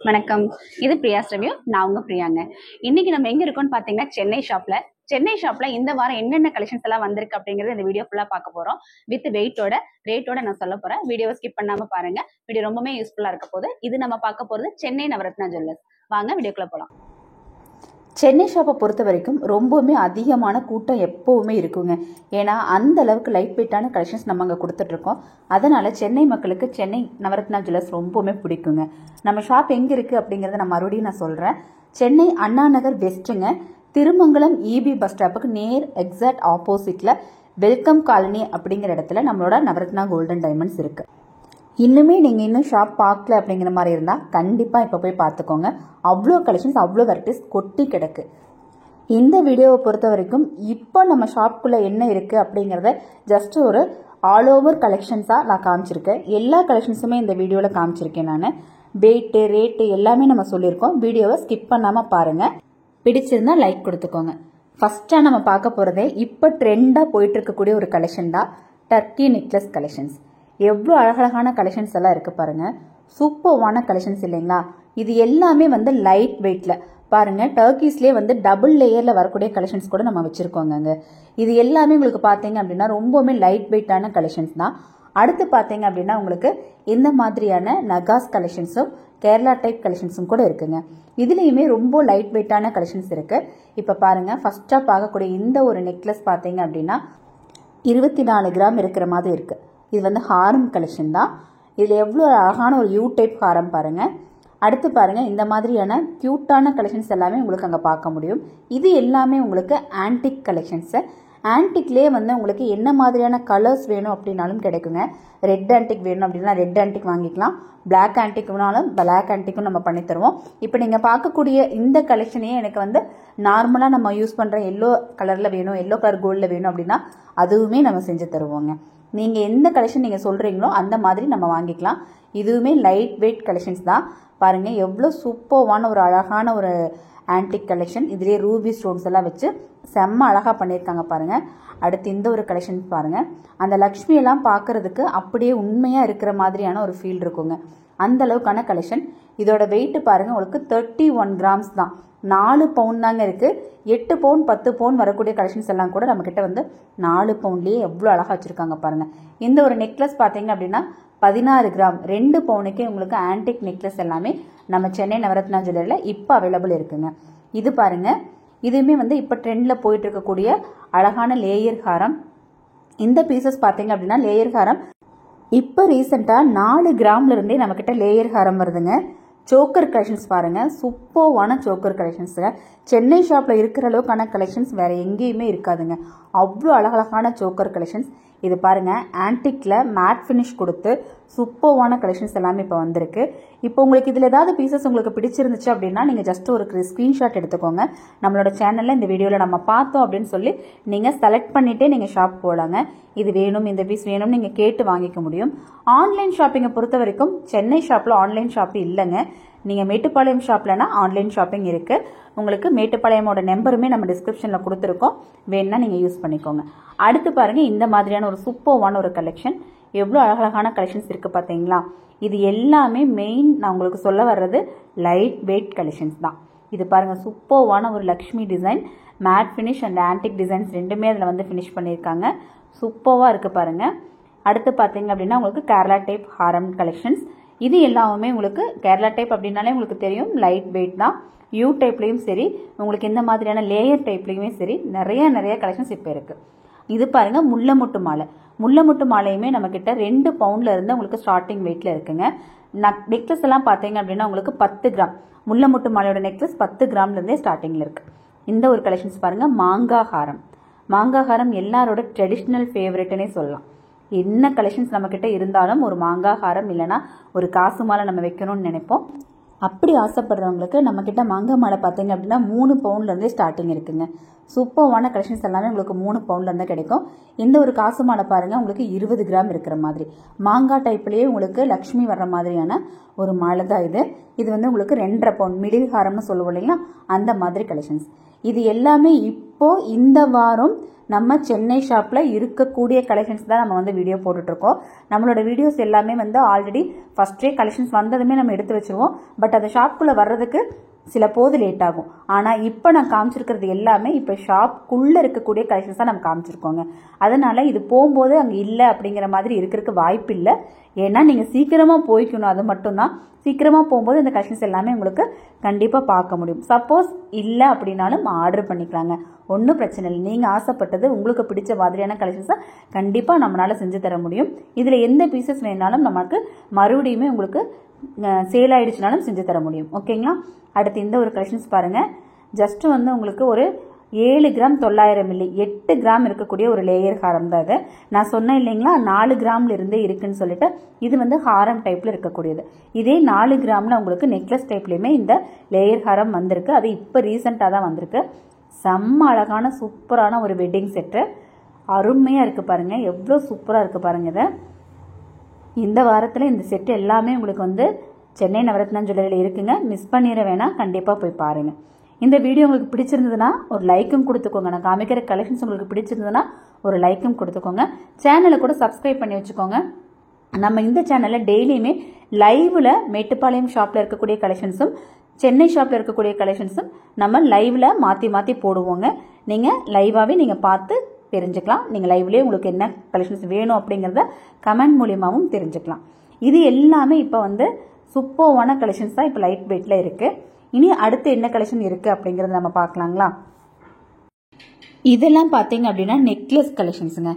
வணக்கம். இது பிரியாஸ் ரிவ்யூ. நான் உங்க பிரியாங்க. இன்னைக்கு நம்ம எங்க இருக்கோம்னு பாத்தீங்கன்னா சென்னை ஷாப்ல இந்த வாரம் என்னென்ன கலெக்ஷன்ஸ் எல்லாம் வந்திருக்கு அப்படிங்கறது இந்த வீடியோ ஃபுல்லா பார்க்க போறோம். வித் ரேட்டோட நான் சொல்ல போறேன். வீடியோவை ஸ்கிப் பண்ணாம பாருங்க. வீடியோ ரொம்பவே யூஸ்ஃபுல்லா இருக்க போகுது. இது நம்ம பார்க்க போறது சென்னை நவரத்னா ஜுவல்லர்ஸ். வாங்க வீடியோக்குள்ள போலாம். சென்னை ஷாப்பை பொறுத்த வரைக்கும் ரொம்பவுமே அதிகமான கூட்டம் எப்போவுமே இருக்குங்க. ஏன்னா அந்த அளவுக்கு லைட் வெயிட்டான கலெக்ஷன்ஸ் நம்ம அங்கே கொடுத்துட்ருக்கோம். அதனால சென்னை மக்களுக்கு சென்னை நவரத்னா ஜுவல்லர்ஸ் ரொம்பவுமே பிடிக்குங்க. நம்ம ஷாப் எங்கே இருக்குது அப்படிங்கிறத நான் மறுபடியும் சொல்கிறேன். சென்னை அண்ணா நகர் வெஸ்ட்டுங்க, திருமங்கலம் இபி பஸ் ஸ்டாப்புக்கு நேர் எக்ஸாக்ட் ஆப்போசிட்டில் வெல்கம் காலனி அப்படிங்கிற இடத்துல நம்மளோட நவரத்னா கோல்டன் டைமண்ட்ஸ் இருக்குது. இன்னும் ஷாப் பார்க்கல அப்படிங்கிற மாதிரி இருந்தால் கண்டிப்பாக இப்போ போய் பார்த்துக்கோங்க. அவ்வளோ கலெக்ஷன்ஸ், அவ்வளோ வெரைட்டிஸ் கொட்டி கிடக்கு. இந்த வீடியோவை பொறுத்த வரைக்கும் இப்போ நம்ம ஷாப்புக்குள்ளே என்ன இருக்குது அப்படிங்கிறத ஜஸ்ட் ஒரு ஆல் ஓவர் கலெக்ஷன்ஸாக நான் காமிச்சிருக்கேன். எல்லா கலெக்ஷன்ஸுமே இந்த வீடியோவில் காமிச்சிருக்கேன். நான் வெயிட்டு ரேட்டு எல்லாமே நம்ம சொல்லியிருக்கோம். வீடியோவை ஸ்கிப் பண்ணாமல் பாருங்கள். பிடிச்சிருந்தா லைக் கொடுத்துக்கோங்க. ஃபஸ்ட்டாக நம்ம பார்க்க போகிறதே இப்போ ட்ரெண்டாக போயிட்டு இருக்கக்கூடிய ஒரு கலெக்ஷன் தான் டர்க்கி நெக்லஸ் கலெக்ஷன்ஸ். எவ்வளோ அழகழகான கலெக்ஷன்ஸ் எல்லாம் இருக்குது பாருங்கள். சூப்பர்வான கலெக்ஷன்ஸ் இல்லைங்களா? இது எல்லாமே லைட் வெயிட்டில் பாருங்கள். டர்க்கீஸ்லேயே டபுள் லேயரில் வரக்கூடிய கலெக்ஷன்ஸ் கூட நம்ம வச்சுருக்கோங்க. இது எல்லாமே உங்களுக்கு பார்த்தீங்க அப்படின்னா ரொம்பவுமே லைட் வெயிட்டான கலெக்ஷன்ஸ் தான். அடுத்து பார்த்தீங்க அப்படின்னா உங்களுக்கு இந்த மாதிரியான நகாஸ் கலெக்ஷன்ஸும் கேரளா டைப் கலெக்ஷன்ஸும் கூட இருக்குங்க. இதுலேயுமே ரொம்ப லைட் வெயிட்டான கலெக்ஷன்ஸ் இருக்குது. இப்போ பாருங்கள், ஃபஸ்ட்டாக பார்க்கக்கூடிய இந்த ஒரு நெக்லஸ் பார்த்தீங்க அப்படின்னா 24 கிராம் இருக்கிற மாதிரி இருக்குது. இது ஹாரம் கலெக்ஷன் தான். இதில் எவ்வளோ அழகான ஒரு யூ டைப் ஹாரம் பாருங்கள். அடுத்து பாருங்கள், இந்த மாதிரியான க்யூட்டான கலெக்ஷன்ஸ் எல்லாமே உங்களுக்கு அங்கே பார்க்க முடியும். இது எல்லாமே உங்களுக்கு ஆன்டிக் கலெக்ஷன்ஸு. ஆன்டிக்லேயே உங்களுக்கு என்ன மாதிரியான கலர்ஸ் வேணும் அப்படின்னாலும் கிடைக்குங்க. ரெட் ஆன்டிக் வேணும் அப்படின்னா ரெட் ஆன்டிக் வாங்கிக்கலாம். பிளாக் ஆன்டிக் வேணாலும் பிளாக் ஆன்டிக்கும் நம்ம பண்ணி தருவோம். இப்போ நீங்கள் பார்க்கக்கூடிய இந்த கலெக்ஷனையே எனக்கு நார்மலாக நம்ம யூஸ் பண்ணுற எல்லோ கலரில் வேணும், எல்லோ கலர் கோல்டில் வேணும் அப்படின்னா அதுவுமே நம்ம செஞ்சு தருவோங்க. நீங்கள் எந்த கலெக்ஷன் நீங்கள் சொல்கிறீங்களோ அந்த மாதிரி நம்ம வாங்கிக்கலாம். இதுவுமே லைட் வெயிட் கலெக்ஷன்ஸ் தான். பாருங்கள் எவ்வளோ சூப்பர்வான ஒரு அழகான ஒரு ஆன்டிக் கலெக்ஷன். இதுலேயே ரூபி ஸ்டோன்ஸ் எல்லாம் வச்சு செம்ம அழகாக பண்ணியிருக்காங்க பாருங்கள். அடுத்து இந்த ஒரு கலெக்ஷன் பாருங்கள். அந்த லக்ஷ்மியெல்லாம் பார்க்குறதுக்கு அப்படியே உண்மையாக இருக்கிற மாதிரியான ஒரு ஃபீல் இருக்குங்க. அந்த அளவுக்கான கலெக்ஷன். இதோட வெயிட்டு பாருங்கள், உங்களுக்கு 31 கிராம்ஸ் தான். 4 பவுன் தாங்க இருக்குது. 8 பவுன் 10 பவுன் வரக்கூடிய கலெக்ஷன்ஸ் எல்லாம் கூட நம்மக்கிட்ட 4 பவுன்லேயே எவ்வளோ அழகாக வச்சுருக்காங்க பாருங்கள். இந்த ஒரு நெக்லஸ் பார்த்தீங்க அப்படின்னா 16 கிராம் 2 பவுனுக்கே உங்களுக்கு ஆன்டிக் நெக்லஸ் எல்லாமே நம்ம சென்னை நவரத்னா ஜுவல்லரியில் இப்போ அவைலபிள் இருக்குங்க. இது பாருங்கள், இதுவுமே இப்போ ட்ரெண்டில் போயிட்டு இருக்கக்கூடிய அழகான லேயர் ஹாரம். இந்த பீசஸ் பார்த்தீங்க அப்படின்னா லேயர் ஹாரம் இப்போ ரீசெண்டாக 4 கிராம்லேருந்தே நம்மக்கிட்ட லேயர் ஹாரம் வருதுங்க. சோக்கர் கலெக்ஷன்ஸ் பாருங்கள், சூப்பர்வான சோக்கர் கலெக்ஷன்ஸுங்க. சென்னை ஷாப்பில் இருக்கிற அளவுக்கான கலெக்ஷன்ஸ் வேறு எங்கேயுமே இருக்காதுங்க. அவ்வளோ அழகழகான சோக்கர் கலெக்ஷன்ஸ். இது பாருங்கள், ஆன்டிக்கில் மேட் ஃபினிஷ் கொடுத்து சூப்பர்வான கலெக்ஷன்ஸ் எல்லாமே இப்போ வந்திருக்கு. இப்போ உங்களுக்கு இதில் ஏதாவது பீசஸ் உங்களுக்கு பிடிச்சிருந்துச்சு அப்படின்னா நீங்கள் ஜஸ்ட் ஒரு ஸ்க்ரீன்ஷாட் எடுத்துக்கோங்க. நம்மளோட சேனலில் இந்த வீடியோவில் நம்ம பார்த்தோம் அப்படின்னு சொல்லி நீங்கள் செலக்ட் பண்ணிவிட்டே நீங்கள் ஷாப் போகலாங்க. இது வேணும், இந்த பீஸ் வேணும்னு நீங்கள் கேட்டு வாங்கிக்க முடியும். ஆன்லைன் ஷாப்பிங்கை பொறுத்த வரைக்கும் சென்னை ஷாப்பில் ஆன்லைன் ஷாப்பிங் இல்லைங்க. நீங்கள் மேட்டுப்பாளையம் ஷாப்லனா ஆன்லைன் ஷாப்பிங் இருக்குது. உங்களுக்கு மேட்டுப்பாளையமோட நம்பருமே நம்ம டிஸ்கிரிப்ஷனில் கொடுத்துருக்கோம், வேணுன்னா நீங்கள் யூஸ் பண்ணிக்கோங்க. அடுத்து பாருங்கள், இந்த மாதிரியான ஒரு சூப்பர்வான ஒரு கலெக்ஷன். எவ்வளோ அழகழகான கலெக்ஷன்ஸ் இருக்குது பார்த்தீங்களா? இது எல்லாமே மெயின் நான் உங்களுக்கு சொல்ல வர்றது லைட் வெயிட் கலெக்ஷன்ஸ் தான். இது பாருங்கள், சூப்பர்வான ஒரு Lakshmi design, matte finish and antique designs ரெண்டுமே அதில் ஃபினிஷ் பண்ணியிருக்காங்க. சூப்பர்வாக இருக்குது பாருங்கள். அடுத்து பார்த்தீங்க அப்படின்னா உங்களுக்கு கேரளா டைப் ஹாரம் கலெக்ஷன்ஸ். இது எல்லாமே உங்களுக்கு கேரளா டைப் அப்படின்னாலே உங்களுக்கு தெரியும், லைட் வெயிட் தான். யூ டைப்லேயும் சரி, உங்களுக்கு இந்த மாதிரியான லேயர் டைப்லேயுமே சரி நிறைய கலெக்ஷன்ஸ் இப்போ இருக்குது. இது பாருங்கள், முல்லைமுட்டு மாலை. முல்லைமுட்டு மாலையுமே நம்மக்கிட்ட 2 பவுண்டில் இருந்து உங்களுக்கு ஸ்டார்டிங் வெயிட்டில் இருக்குங்க. நெக்லஸ் எல்லாம் பார்த்தீங்க அப்படின்னா உங்களுக்கு 10 கிராம் முல்லைமுட்டு மாலையோட நெக்லஸ் 10 கிராம்லேருந்தே ஸ்டார்டிங்கில் இருக்குது. இந்த ஒரு கலெக்ஷன்ஸ் பாருங்கள், மாங்காய் ஹாரம். மாங்காய் ஹாரம் எல்லாரோட ட்ரெடிஷ்னல் ஃபேவரெட்டுன்னே சொல்லலாம். என்ன கலெக்ஷன்ஸ் நம்மக்கிட்ட இருந்தாலும் ஒரு மாங்காய் ஹாரம் இல்லைனா ஒரு காசு மாலை நம்ம வைக்கணும்னு நினைப்போம். அப்படி ஆசைப்படுறவங்களுக்கு நம்மக்கிட்ட மாங்காய் மாலை பார்த்தீங்க அப்படின்னா 3 பவுண்ட்லேருந்தே ஸ்டார்டிங் இருக்குங்க. சூப்பர்வான கலெக்ஷன்ஸ் எல்லாமே உங்களுக்கு 3 பவுண்ட்லேருந்து கிடைக்கும். இந்த ஒரு காசு மாலை பாருங்கள், உங்களுக்கு 20 கிராம் இருக்கிற மாதிரி மாங்காய் டைப்லேயே உங்களுக்கு லக்ஷ்மி வர்ற மாதிரியான ஒரு மாலை தான் இது வந்து உங்களுக்கு 2.5 பவுன் மிடில் ஹாரம்னு சொல்லுவோம் இல்லைங்களா, அந்த மாதிரி கலெக்ஷன்ஸ். இது எல்லாமே இப்போ இந்த வாரம் நம்ம சென்னை ஷாப்பில் இருக்கக்கூடிய கலெக்ஷன்ஸ் தான் நம்ம வந்து வீடியோ போட்டுட்ருக்கோம். நம்மளோட வீடியோஸ் எல்லாமே வந்து ஆல்ரெடி ஃபஸ்ட்டே கலெக்ஷன்ஸ் வந்ததுமே நம்ம எடுத்து வச்சுருவோம். பட் அந்த ஷாப்புக்குள்ளே வர்றதுக்கு சில போது லேட் ஆகும். ஆனால் இப்போ நான் காமிச்சிருக்கிறது எல்லாமே இப்போ ஷாப்புக்குள்ளே இருக்கக்கூடிய கலெக்ஷன்ஸ் தான் நம்ம காமிச்சிருக்கோங்க. அதனால் இது போகும்போது அங்கே இல்லை அப்படிங்கிற மாதிரி இருக்கிறதுக்கு வாய்ப்பு இல்லை. ஏன்னா நீங்கள் சீக்கிரமாக போய்க்கணும், அது மட்டும்தான். சீக்கிரமாக போகும்போது இந்த கலெக்ஷன்ஸ் எல்லாமே உங்களுக்கு கண்டிப்பாக பார்க்க முடியும். சப்போஸ் இல்லை அப்படின்னாலும் ஆர்டர் பண்ணிக்கலாங்க, ஒன்றும் பிரச்சனை இல்லை. நீங்கள் ஆசைப்பட்டது உங்களுக்கு பிடிச்ச மாதிரியான கலெக்ஷன்ஸை கண்டிப்பாக நம்மளால் செஞ்சு தர முடியும். இதில் எந்த பீசஸ் வேணாலும் நமக்கு மறுபடியுமே உங்களுக்கு சேல் ஆகிடுச்சுனாலும் செஞ்சு தர முடியும். ஓகேங்களா. அடுத்து இந்த ஒரு கலெக்ஷன்ஸ் பாருங்கள். ஜஸ்ட்டு வந்து உங்களுக்கு ஒரு 7 கிராம் 900 மில்லி 8 கிராம் இருக்கக்கூடிய ஒரு லேயர் ஹாரம் தான் இது. நான் சொன்னேன் இல்லைங்களா 4 கிராம்ல இருந்தே இருக்குன்னு சொல்லிட்டு. இது வந்து ஹாரம் டைப்ல இருக்கக்கூடியது. இதே 4 கிராம்ல உங்களுக்கு நெக்லஸ் டைப்லயுமே இந்த லேயர் ஹாரம் வந்திருக்கு. அது இப்போ ரீசெண்டாக தான் வந்திருக்கு. செம்ம அழகான சூப்பரான ஒரு வெட்டிங் செட்டு, அருமையாக இருக்குது பாருங்க, எவ்வளோ சூப்பராக இருக்குது பாருங்க. இதை இந்த வாரத்தில் இந்த செட்டு எல்லாமே உங்களுக்கு வந்து சென்னை நவரத்னா ஜுவல்லரியில் இருக்குங்க. மிஸ் பண்ணிட வேணாம், கண்டிப்பாக போய் பாருங்கள். இந்த வீடியோ உங்களுக்கு பிடிச்சிருந்ததுன்னா ஒரு லைக்கும் கொடுத்துக்கோங்க. நான் காமிக்கிற கலெக்ஷன்ஸ் உங்களுக்கு பிடிச்சிருந்ததுன்னா ஒரு லைக்கும் கொடுத்துக்கோங்க. சேனலை கூட சப்ஸ்கிரைப் பண்ணி வச்சுக்கோங்க. நம்ம இந்த சேனலில் டெய்லியுமே லைவில் மேட்டுப்பாளையம் ஷாப்பில் இருக்கக்கூடிய கலெக்ஷன்ஸும் சென்னை ஷாப்பில் இருக்கக்கூடிய கலெக்ஷன்ஸும் நம்ம லைவில் மாற்றி மாற்றி போடுவோங்க. நீங்கள் லைவாகவே நீங்கள் பார்த்து தெரிஞ்சுக்கலாம். நீங்கள் லைவ்லேயே உங்களுக்கு என்ன கலெக்ஷன்ஸ் வேணும் அப்படிங்கிறத கமெண்ட் மூலியமாகவும் தெரிஞ்சுக்கலாம். இது எல்லாமே இப்போ வந்து சூப்பர்வான கலெக்ஷன்ஸ் தான் இப்போ லைட் வெயிட்டில் இருக்குது. இனி அடுத்து என்ன கலெக்ஷன் இருக்குது அப்படிங்கிறத நம்ம பார்க்கலாங்களா. இதெல்லாம் பார்த்தீங்க அப்படின்னா நெக்லஸ் கலெக்ஷன்ஸுங்க.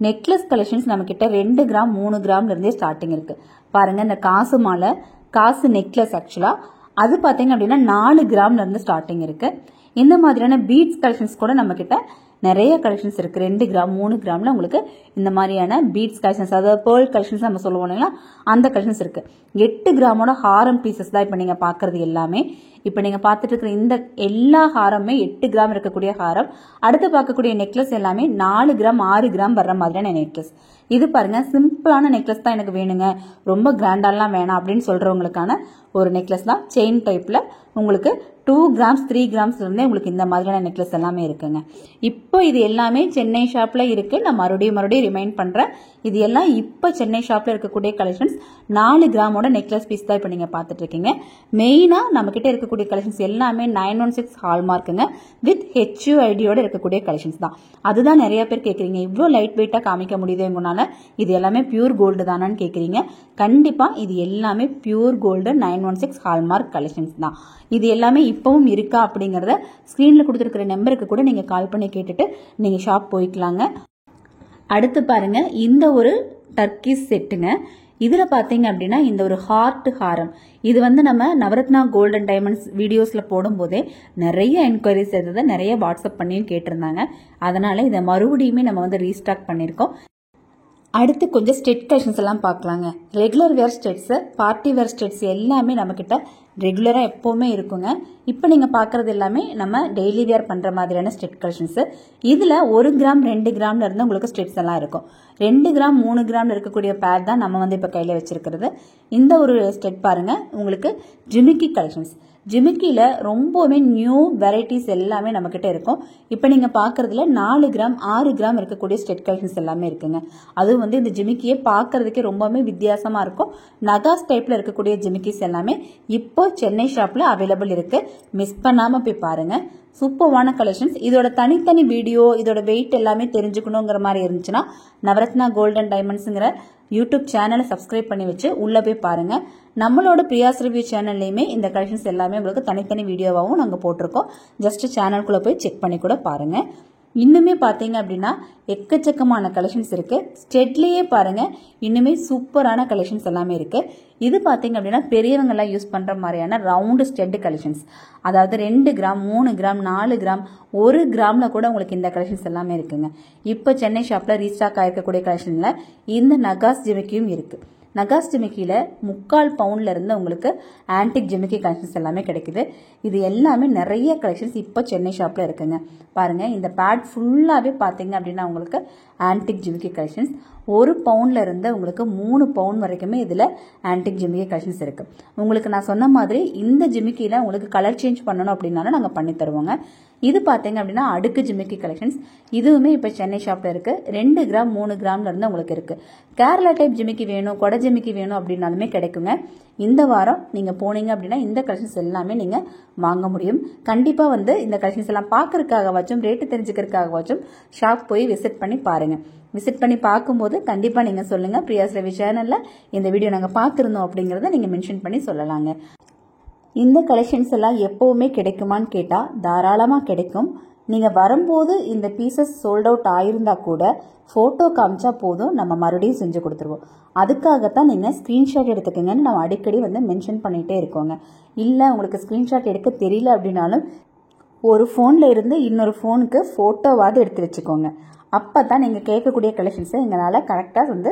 நெக்லஸ் கலெக்ஷன்ஸ் நம்மக்கிட்ட 2 கிராம் 3 கிராம்லேருந்தே ஸ்டார்டிங் இருக்குது. பாருங்கள், இந்த காசு மாலை, காசு நெக்லஸ் ஆக்சுவலாக அது பார்த்தீங்க அப்படின்னா 4 கிராம்லேருந்து ஸ்டார்டிங் இருக்குது. இந்த மாதிரியான பீட்ஸ் கலெக்ஷன்ஸ் கூட நம்மக்கிட்ட நிறைய கலெக்ஷன்ஸ் இருக்குது. 2 கிராம் 3 கிராமில் உங்களுக்கு இந்த மாதிரியான பீட்ஸ் கலெக்ஷன்ஸ், அதாவது பேர்ல் கலெக்ஷன்ஸ் நம்ம சொல்லுவோம் இல்லைங்களா, அந்த கலெக்ஷன்ஸ் இருக்குது. 8 கிராமோட ஹாரம் பீசஸ் தான் இப்போ நீங்கள் பார்க்குறது எல்லாமே. இப்போ நீங்கள் பார்த்துட்டு இருக்கிற இந்த எல்லா ஹாரமே 8 கிராம் இருக்கக்கூடிய ஹாரம். அடுத்து பார்க்கக்கூடிய நெக்லஸ் எல்லாமே 4 கிராம் 6 கிராம் வர்ற மாதிரியான நெக்லஸ். இது பாருங்க, சிம்பிளான நெக்லஸ் தான் எனக்கு வேணுங்க, ரொம்ப கிராண்டாலாம் வேணாம் அப்படின்னு சொல்கிறவங்களுக்கான ஒரு நெக்லஸ் தான். செயின் டைப்பில் உங்களுக்கு 2 கிராம்ஸ் 3 கிராம்ஸ்லேருந்தே உங்களுக்கு இந்த மாதிரியான நெக்லஸ் எல்லாமே இருக்குங்க. இப்போ இது எல்லாமே சென்னை ஷாப்பில் இருக்குது. நான் மறுபடியும் ரிமைண்ட் பண்ணுறேன், இது எல்லாம் இப்போ சென்னை ஷாப்பில் இருக்கக்கூடிய கலெக்ஷன்ஸ். 4 கிராமோட நெக்லஸ் பீஸ் தான் இப்போ நீங்கள் பார்த்துட்டு இருக்கீங்க. மெயினாக நம்மக்கிட்ட இருக்கக்கூடிய கலெக்ஷன்ஸ் எல்லாமே 916 ஹால்மார்க்குங்க, வித் HUIDயோட இருக்கக்கூடிய கலெக்ஷன்ஸ் தான். அதுதான் நிறைய பேர் கேட்குறீங்க, இவ்வளோ லைட் வெயிட்டாக காமிக்க முடியுது எங்கனால, இது எல்லாமே பியூர் கோல்டு தானான்னு கேட்குறீங்க. கண்டிப்பாக இது எல்லாமே பியூர் கோல்டு 916 ஹால்மார்க் கலெக்ஷன்ஸ் தான். இது எல்லாமே இப்பவும் இருக்கா அப்படிங்கிறத ஸ்க்ரீனில் கொடுத்துருக்கிற நம்பருக்கு கூட நீங்கள் கால் பண்ணி கேட்டுட்டு நீங்கள் ஷாப் போய்க்கலாங்க. அடுத்து பாருங்க, இந்த ஒரு டர்க்கிஸ் செட்டுங்க. இதில் பார்த்தீங்க அப்படின்னா இந்த ஒரு ஹார்ட் ஹாரம், இது வந்து நம்ம நவரத்னா கோல்டன் டைமண்ட்ஸ் வீடியோஸில் போடும்போதே நிறைய என்கொயரிஸ் இருந்தது, நிறைய வாட்ஸ்அப் பண்ணியும் கேட்டிருந்தாங்க. அதனால இதை மறுபடியுமே நம்ம வந்து ரீஸ்டாக் பண்ணியிருக்கோம். அடுத்து கொஞ்சம் ஸ்டெட் கலெக்ஷன்ஸ் எல்லாம் பார்க்கலாங்க. Regular wear studs, party wear studs எல்லாமே நம்மக்கிட்ட ரெகுலராக எப்போவுமே இருக்குங்க. இப்போ நீங்கள் பார்க்குறது எல்லாமே நம்ம டெய்லி வேர் பண்ணுற மாதிரியான ஸ்டெட் கலெக்ஷன்ஸு. இதில் 1 கிராம் 2 கிராம்ல இருந்து உங்களுக்கு ஸ்டெட்ஸ் எல்லாம் இருக்கும். 2 கிராம் 3 கிராம்ல இருக்கக்கூடிய பேட் தான் நம்ம வந்து இப்போ கையில் வச்சிருக்கிறது. இந்த ஒரு ஸ்டெட் பாருங்கள், உங்களுக்கு ஜிமிக்கி கலெக்ஷன்ஸ். ஜிமிக்கியில் ரொம்பவுமே நியூ வெரைட்டிஸ் எல்லாமே நம்மக்கிட்ட இருக்கும். இப்போ நீங்கள் பார்க்குறதுல 4 கிராம் 6 கிராம் இருக்கக்கூடிய ஸ்டெட் கலெக்ஷன்ஸ் எல்லாமே இருக்குங்க. அதுவும் வந்து இந்த ஜிமிக்கியை பார்க்கறதுக்கே ரொம்பவுமே வித்தியாசமாக இருக்கும். நகாஸ் டைப்பில் இருக்கக்கூடிய ஜிமிக்கிஸ் எல்லாமே இப்போ சென்னை ஷாப்பில் அவைலபிள் இருக்குது. மிஸ் பண்ணாமல் போய் பாருங்கள். சூப்பர்வான கலெக்ஷன்ஸ். இதோட தனித்தனி வீடியோ, இதோட வெயிட் எல்லாமே தெரிஞ்சுக்கணுங்கிற மாதிரி இருந்துச்சுன்னா நவரத்னா கோல்டன் டைமண்ட்ஸுங்கிற யூடியூப் சேனலை சப்ஸ்கிரைப் பண்ணி வச்சு உள்ளே போய் பாருங்கள். நம்மளோட பிரியாஸ் ரிவ்யூ சேனல்லையுமே இந்த கலெக்ஷன்ஸ் எல்லாமே உங்களுக்கு தனித்தனி வீடியோவாகவும் நாங்கள் போட்டிருக்கோம். ஜஸ்ட் சேனலுக்குள்ளே போய் செக் பண்ணி கூட பாருங்கள். இன்னுமே பார்த்தீங்க அப்படின்னா எக்கச்சக்கமான கலெக்ஷன்ஸ் இருக்குது. ஸ்டெட்லேயே பாருங்கள், இன்னுமே சூப்பரான கலெக்ஷன்ஸ் எல்லாமே இருக்குது. இது பார்த்தீங்க அப்படின்னா பெரியவங்கெல்லாம் யூஸ் பண்ணுற மாதிரியான ரவுண்டு ஸ்டெட் கலெக்ஷன்ஸ். அதாவது 2 கிராம் 3 கிராம் 4 கிராம் 1 கிராமில் கூட உங்களுக்கு இந்த கலெக்ஷன்ஸ் எல்லாமே இருக்குங்க. இப்போ சென்னை ஷாப்பில் ரீஸ்டாக் ஆகிருக்கக்கூடிய கலெக்ஷனில் இந்த நகாஸ் ஜிமிக்கியும் இருக்குது. நகாஸ் ஜிமிக்கியில் 3/4 பவுண்ட்ல இருந்து உங்களுக்கு ஆன்டிக் ஜிமிக்கி கலெக்ஷன்ஸ் எல்லாமே கிடைக்குது. இது எல்லாமே நிறைய கலெக்ஷன்ஸ் இப்போ சென்னை ஷாப்பில் இருக்குங்க. பாருங்கள், இந்த பேட் ஃபுல்லாகவே பார்த்தீங்க அப்படின்னா உங்களுக்கு ஆன்டிக் ஜிமிக்கி கலெக்ஷன்ஸ். 1 பவுன்ல இருந்து உங்களுக்கு 3 பவுன் வரைக்குமே இதில் ஆன்டிக் ஜிமிக்கி கலெக்ஷன்ஸ் இருக்குது. உங்களுக்கு நான் சொன்ன மாதிரி இந்த ஜிமிக்கியில் உங்களுக்கு கலர் சேஞ்ச் பண்ணணும் அப்படின்னாலும் நாங்கள் பண்ணி தருவோங்க. இது பார்த்தீங்க அப்படின்னா அடுக்கு ஜிமிக்கி கலெக்ஷன்ஸ். இதுவுமே இப்போ சென்னை ஷாப்பில் இருக்குது. 2 கிராம் 3 கிராம்ல இருந்து உங்களுக்கு இருக்குது. கேரளா டைப் ஜிமிக்கி வேணும், கொடை ஜிமிக்கி வேணும் அப்படின்னாலுமே கிடைக்குங்க. இந்த வாரம் நீங்கள் போனீங்க அப்படின்னா இந்த கலெக்ஷன்ஸ் எல்லாமே நீங்கள் வாங்க முடியும். கண்டிப்பாக வந்து இந்த கலெக்ஷன்ஸ் எல்லாம் பார்க்கறதுக்காகவாச்சும் ரேட்டு தெரிஞ்சுக்கிறதுக்காகவாச்சும் ஷாப் போய் விசிட் பண்ணி பாருங்கள். விசிட் பண்ணி பார்க்கும்போது கண்டிப்பாக நீங்கள் சொல்லுங்கள், பிரியாஸ் ரவி சேனலில் இந்த வீடியோ நாங்கள் பார்த்துருந்தோம் அப்படிங்கிறத நீங்கள் மென்ஷன் பண்ணி சொல்லலாங்க. இந்த கலெக்ஷன்ஸ் எல்லாம் எப்போவுமே கிடைக்குமான்னு கேட்டால் தாராளமாக கிடைக்கும். நீங்கள் வரும்போது இந்த பீசஸ் சோல்ட் அவுட் ஆயிருந்தா கூட ஃபோட்டோ காமிச்சா போதும், நம்ம மறுபடியும் செஞ்சு கொடுத்துருவோம். அதுக்காகத்தான் நீங்கள் ஸ்க்ரீன்ஷாட் எடுத்துக்கோங்கன்னு நம்ம அடிக்கடி வந்து மென்ஷன் பண்ணிகிட்டே இருக்கோங்க. இல்லை உங்களுக்கு ஸ்க்ரீன்ஷாட் எடுக்க தெரியல அப்படின்னாலும் ஒரு ஃபோனில் இருந்து இன்னொரு ஃபோனுக்கு ஃபோட்டோவாவது எடுத்து வச்சுக்கோங்க. அப்போ தான் நீங்கள் கேட்கக்கூடிய கலெக்ஷன்ஸை எங்களால் கரெக்டாக வந்து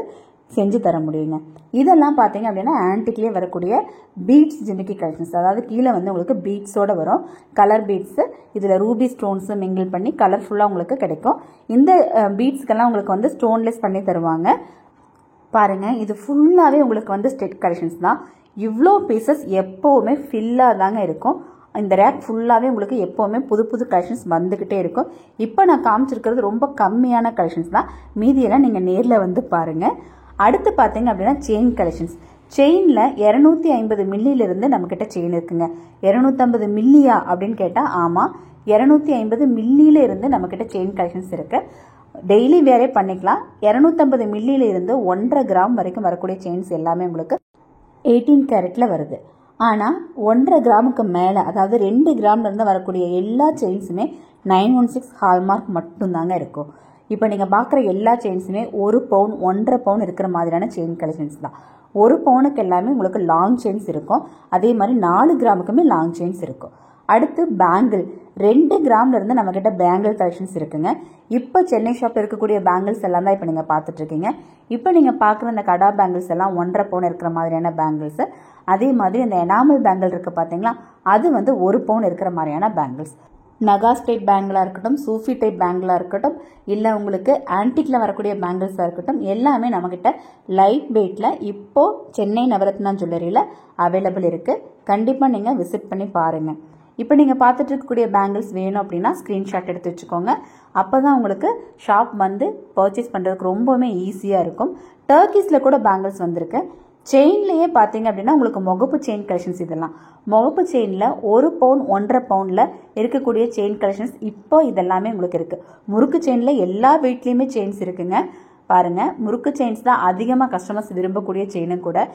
செஞ்சு தர முடியுங்க. இதெல்லாம் பார்த்தீங்க அப்படின்னா ஆன்டிக்லேயே வரக்கூடிய பீட்ஸ் ஜிமிக்கி கலெக்ஷன்ஸ். அதாவது கீழே வந்து உங்களுக்கு பீட்ஸோடு வரும், கலர் பீட்ஸு. இதில் ரூபி ஸ்டோன்ஸு மிங்கிள் பண்ணி கலர்ஃபுல்லாக உங்களுக்கு கிடைக்கும். இந்த பீட்ஸ்க்கெல்லாம் உங்களுக்கு வந்து ஸ்டோன்லெஸ் பண்ணி தருவாங்க. பாருங்கள், இது ஃபுல்லாகவே உங்களுக்கு வந்து ஸ்டெட் கலெக்ஷன்ஸ் தான். இவ்வளோ பீசஸ் எப்போவுமே ஃபில்லாக தாங்க இருக்கும். இந்த ரேக் ஃபுல்லாகவே உங்களுக்கு எப்போவுமே புது புது கலெக்ஷன்ஸ் வந்துக்கிட்டே இருக்கும். இப்போ நான் காமிச்சிருக்கிறது ரொம்ப கம்மியான கலெக்ஷன்ஸ் தான். மீதியெல்லாம் நீங்கள் நேரில் வந்து பாருங்கள். அடுத்து பார்த்தீங்க அப்படின்னா செயின் கலெக்ஷன்ஸ். செயினில் 250 மில்லியிலிருந்து நம்மக்கிட்ட செயின் இருக்குங்க. 250 மில்லியா அப்படின்னு கேட்டால் ஆமாம், 250 மில்லியில இருந்து நம்மக்கிட்ட செயின் கலெக்ஷன்ஸ் இருக்குது. டெய்லி வேறே பண்ணிக்கலாம். 250 மில்லியில இருந்து 1.5 கிராம் வரைக்கும் வரக்கூடிய செயின்ஸ் எல்லாமே உங்களுக்கு 18 கேரட்டில் வருது. ஆனால் 1.5 கிராமுக்கு மேலே, அதாவது 2 கிராம்ல இருந்து வரக்கூடிய எல்லா செயின்ஸுமே 916 ஹால்மார்க் மட்டும்தாங்க இருக்கும். இப்போ நீங்கள் பார்க்குற எல்லா செயின்ஸுமே 1 பவுன் 1.5 பவுன் இருக்கிற மாதிரியான செயின் கலெக்ஷன்ஸ் தான். 1 பவுனுக்கு எல்லாமே உங்களுக்கு லாங் செயின்ஸ் இருக்கும். அதே மாதிரி 4 கிராமுக்குமே லாங் செயின்ஸ் இருக்கும். அடுத்து பேங்கிள், 2 கிராம்ல இருந்து நம்மக்கிட்ட பேங்கிள் கலெக்ஷன்ஸ் இருக்குங்க. இப்போ சென்னை ஷாப்பில் இருக்கக்கூடிய பேங்கிள்ஸ் எல்லாம் தான் இப்போ நீங்கள் பார்த்துட்ருக்கீங்க. இப்போ நீங்கள் பார்க்குற இந்த கடா பேங்கிள்ஸ் எல்லாம் 1.5 பவுன் இருக்கிற மாதிரியான பேங்கிள்ஸு. அதே மாதிரி இந்த எனாமல் பேங்கிள் இருக்குது பார்த்தீங்களா, அது வந்து 1 பவுன் இருக்கிற மாதிரியான பேங்கிள்ஸ். நகாஸ் டைப் பேங்கிளாக இருக்கட்டும், சூஃபி டைப் பேங்கிளாக இருக்கட்டும், இல்லை உங்களுக்கு ஆன்டிக்கில் வரக்கூடிய பேங்கிள்ஸாக இருக்கட்டும், எல்லாமே நம்மக்கிட்ட லைட் வெயிட்டில் இப்போது சென்னை நவரத்னா ஜுவல்லரியில் அவைலபிள் இருக்குது. கண்டிப்பாக நீங்கள் விசிட் பண்ணி பாருங்கள். இப்போ நீங்கள் பார்த்துட்டு இருக்கக்கூடிய பேங்கிள்ஸ் வேணும் அப்படின்னா ஸ்க்ரீன்ஷாட் எடுத்து வச்சுக்கோங்க. அப்போ தான் உங்களுக்கு ஷாப் வந்து பர்ச்சேஸ் பண்ணுறதுக்கு ரொம்பவுமே ஈஸியாக இருக்கும். டர்க்கிஸில் கூட பேங்கிள்ஸ் வந்திருக்கு. செயின்லேயே பார்த்தீங்க அப்படின்னா உங்களுக்கு முகப்பு செயின் கலெக்ஷன்ஸ். இதெல்லாம் முகப்பு செயினில் 1 பவுன் 1.5 பவுனில் இருக்கக்கூடிய செயின் கலெக்ஷன்ஸ் இப்போ இதெல்லாமே உங்களுக்கு இருக்குது. முறுக்கு செயினில் எல்லா வெயிட்லேயுமே செயின்ஸ் இருக்குங்க. பாருங்கள், முறுக்கு செயின்ஸ் தான் அதிகமாக கஸ்டமர்ஸ் விரும்பக்கூடிய செயினும் கூட.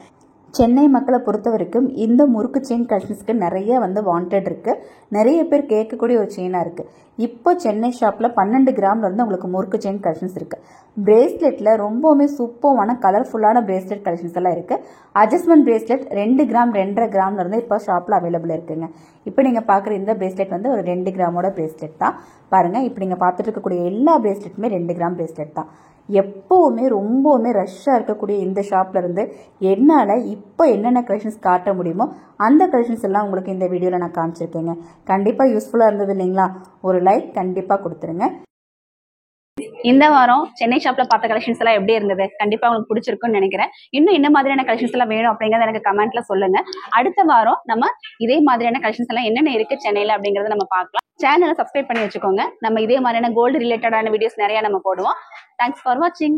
சென்னை மக்களை பொறுத்த வரைக்கும் இந்த முறுக்கு செயின் கலெக்ஷன்ஸ்க்கு நிறைய வந்து வாண்டட் இருக்குது. நிறைய பேர் கேட்கக்கூடிய ஒரு செயினாக இருக்குது. இப்போ சென்னை ஷாப்பில் 12 கிராம்ல இருந்து உங்களுக்கு முறுக்கு செயின் கலெக்ஷன்ஸ் இருக்குது. பிரேஸ்லெட்டில் ரொம்பவுமே சூப்பரான கலர்ஃபுல்லான பிரேஸ்லெட் கலெக்ஷன்ஸ் எல்லாம் இருக்குது. அட்ஜஸ்ட்மெண்ட் பிரேஸ்லெட் 2 கிராம் 2.5 கிராம்ல இருந்து இப்போ ஷாப்பில் அவைலபிள் இருக்குங்க. இப்போ நீங்கள் பார்க்குற இந்த பிரேஸ்லெட் வந்து ஒரு 2 கிராமோட பிரேஸ்லெட் தான். பாருங்கள், இப்போ நீங்கள் பார்த்துட்டு இருக்கக்கூடிய எல்லா பிரேஸ்லெட்டுமே 2 கிராம் பிரேஸ்லெட் தான். எப்போவுமே ரொம்பவுமே ரஷ்ஷாக இருக்கக்கூடிய இந்த ஷாப்ல இருந்து என்னால் இப்போ என்னென்ன கலெக்ஷன்ஸ் காட்ட முடியுமோ அந்த கலெக்ஷன்ஸ் எல்லாம் உங்களுக்கு இந்த வீடியோவில் நான் காமிச்சிருக்கேங்க. கண்டிப்பாக யூஸ்ஃபுல்லாக இருந்தது இல்லைங்களா? ஒரு லைக் கண்டிப்பாக கொடுத்துருங்க. இந்த வாரம் சென்னை ஷாப்ல பார்த்த கலெக்ஷன்ஸ் எல்லாம் எப்படி இருந்தது? கண்டிப்பா உங்களுக்கு பிடிச்சிருக்கும்னு நினைக்கிறேன். இன்னும் என்ன மாதிரியான கலெக்ஷன்ஸ் எல்லாம் வேணும் அப்படிங்கறத எனக்கு கமெண்ட்ல சொல்லுங்க. அடுத்த வாரம் நம்ம இதே மாதிரியான கலெக்ஷன்ஸ் எல்லாம் என்னென்ன இருக்கு சென்னையில அப்படிங்கறத நம்ம பார்க்கலாம். சேனலை சப்ஸ்கிரைப் பண்ணி வச்சுக்கோங்க. நம்ம இதே மாதிரியான கோல்டு ரிலேட்டடான வீடியோஸ் நிறைய நம்ம போடுவோம். தேங்க்ஸ் ஃபார் வாட்சிங்.